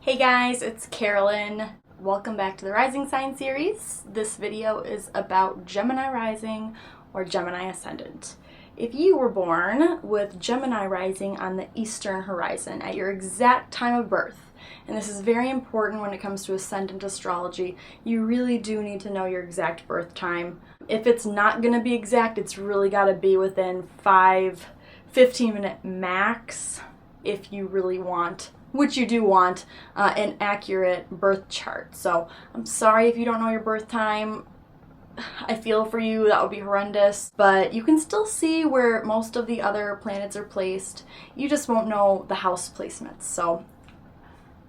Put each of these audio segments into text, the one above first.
Hey guys, it's Carolyn. Welcome back to the Rising Sign series. This video is about Gemini Rising or Gemini Ascendant. If you were born with Gemini Rising on the Eastern horizon at your exact time of birth, and this is very important when it comes to Ascendant astrology, you really do need to know your exact birth time. If it's not going to be exact, it's really got to be within 15-minute max if you really want, which you do want, an accurate birth chart. So I'm sorry if you don't know your birth time. I feel for you, that would be horrendous, but you can still see where most of the other planets are placed. You just won't know the house placements.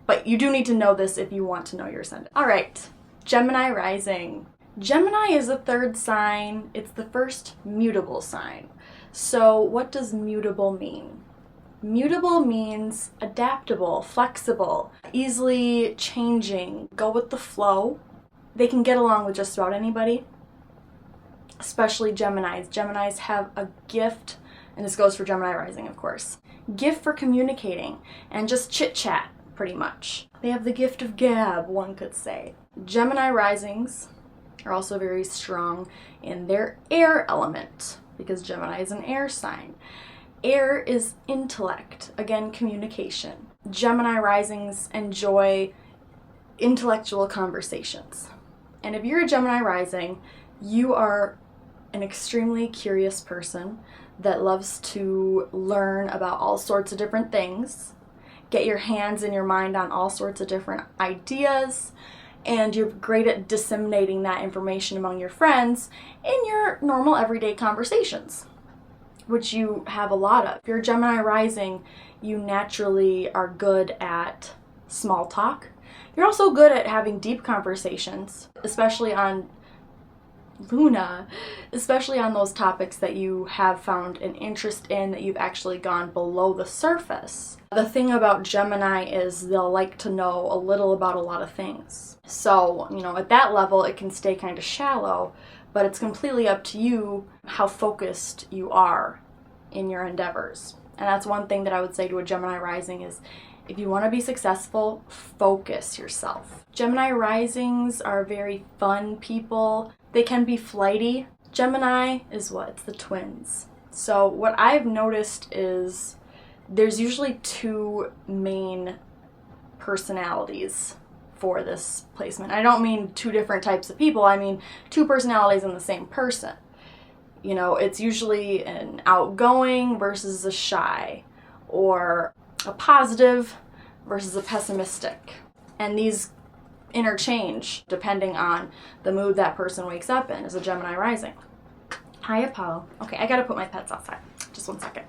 But you do need to know this if you want to know your ascendant. All right, Gemini Rising. Gemini is the third sign. It's the first mutable sign. So what does mutable mean? Mutable means adaptable, flexible, easily changing, go with the flow. They can get along with just about anybody, especially Geminis. Geminis have a gift, and this goes for Gemini Rising, of course, gift for communicating and just chit-chat, pretty much. They have the gift of gab, one could say. Gemini Risings are also very strong in their air element, because Gemini is an air sign. Air is intellect, again, communication. Gemini Risings enjoy intellectual conversations. And if you're a Gemini Rising, you are an extremely curious person that loves to learn about all sorts of different things, get your hands and your mind on all sorts of different ideas, and you're great at disseminating that information among your friends in your normal everyday conversations, which you have a lot of. If you're a Gemini Rising, you naturally are good at small talk. You're also good at having deep conversations, especially on Luna, especially on those topics that you have found an interest in, that you've actually gone below the surface. The thing about Gemini is they'll like to know a little about a lot of things. So, at that level, it can stay kind of shallow, but it's completely up to you how focused you are in your endeavors. And that's one thing that I would say to a Gemini Rising is, if you want to be successful, focus yourself. Gemini Risings are very fun people. They can be flighty. Gemini is what? It's the twins. So what I've noticed is there's usually two main personalities for this placement. I don't mean two different types of people. I mean two personalities in the same person. It's usually an outgoing versus a shy, or a positive versus a pessimistic. And these interchange depending on the mood that person wakes up in as a Gemini Rising. Hi, Apollo. Okay, I gotta put my pets outside. Just 1 second.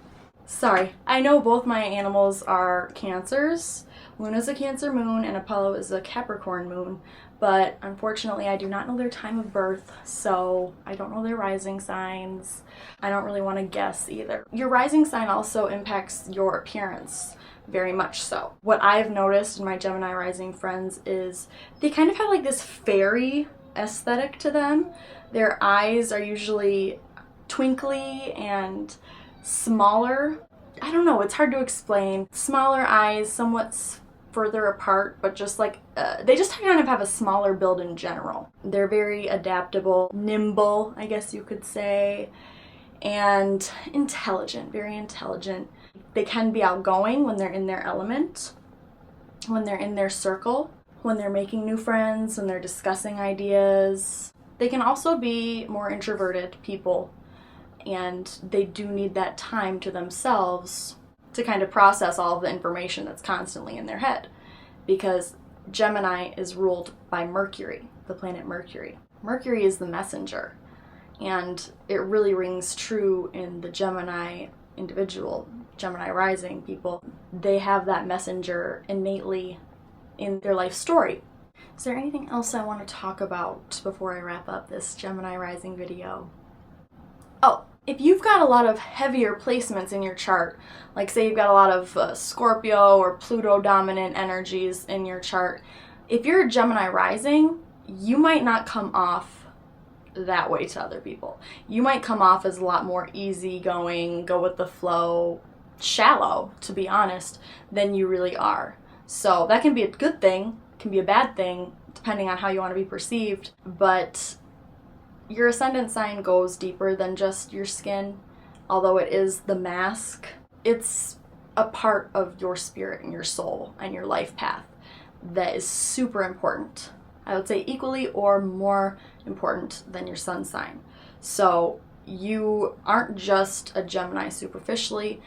Sorry, I know both my animals are Cancers. Luna's a Cancer moon and Apollo is a Capricorn moon, but unfortunately I do not know their time of birth, so I don't know their rising signs. I don't really want to guess either. Your rising sign also impacts your appearance, very much so. What I've noticed in my Gemini Rising friends is they kind of have like this fairy aesthetic to them. Their eyes are usually twinkly and smaller. I don't know, it's hard to explain. Smaller eyes, somewhat further apart, but just like they just kind of have a smaller build in general. They're very adaptable, nimble, I guess you could say, and intelligent, very intelligent. They can be outgoing when they're in their element, when they're in their circle, when they're making new friends, when they're discussing ideas. They can also be more introverted people, and they do need that time to themselves to kind of process all of the information that's constantly in their head, because Gemini is ruled by Mercury, the planet Mercury. Mercury is the messenger, and it really rings true in the Gemini individual, Gemini Rising people. They have that messenger innately in their life story. Is there anything else I want to talk about before I wrap up this Gemini Rising video? Oh, if you've got a lot of heavier placements in your chart, like say you've got a lot of Scorpio or Pluto dominant energies in your chart, if you're a Gemini Rising, you might not come off that way to other people. You might come off as a lot more easygoing, go with the flow, shallow, to be honest, than you really are. So that can be a good thing, can be a bad thing, depending on how you want to be perceived. But your ascendant sign goes deeper than just your skin. Although it is the mask, it's a part of your spirit and your soul and your life path that is super important. I would say equally or more important than your sun sign. So you aren't just a Gemini superficially.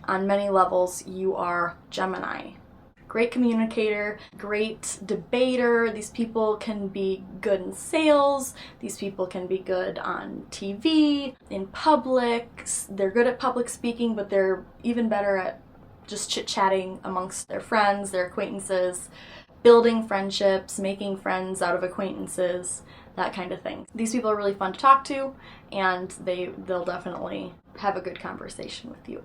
On many levels, you are Gemini. Great communicator, great debater. These people can be good in sales. These people can be good on TV, in public. They're good at public speaking, but they're even better at just chit-chatting amongst their friends, their acquaintances, building friendships, making friends out of acquaintances, that kind of thing. These people are really fun to talk to, and they'll definitely have a good conversation with you.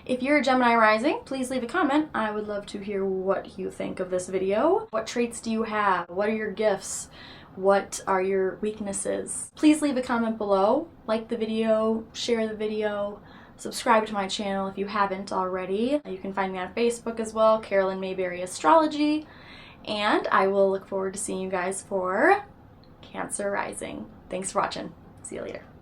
If you're a Gemini rising, please leave a comment. I would love to hear what you think of this video. What traits do you have? What are your gifts? What are your weaknesses? Please leave a comment below. Like the video, share the video, subscribe to my channel if you haven't already. You can find me on Facebook as well, Carolyn Mayberry Astrology. And I will look forward to seeing you guys for Cancer Rising. Thanks for watching. See you later.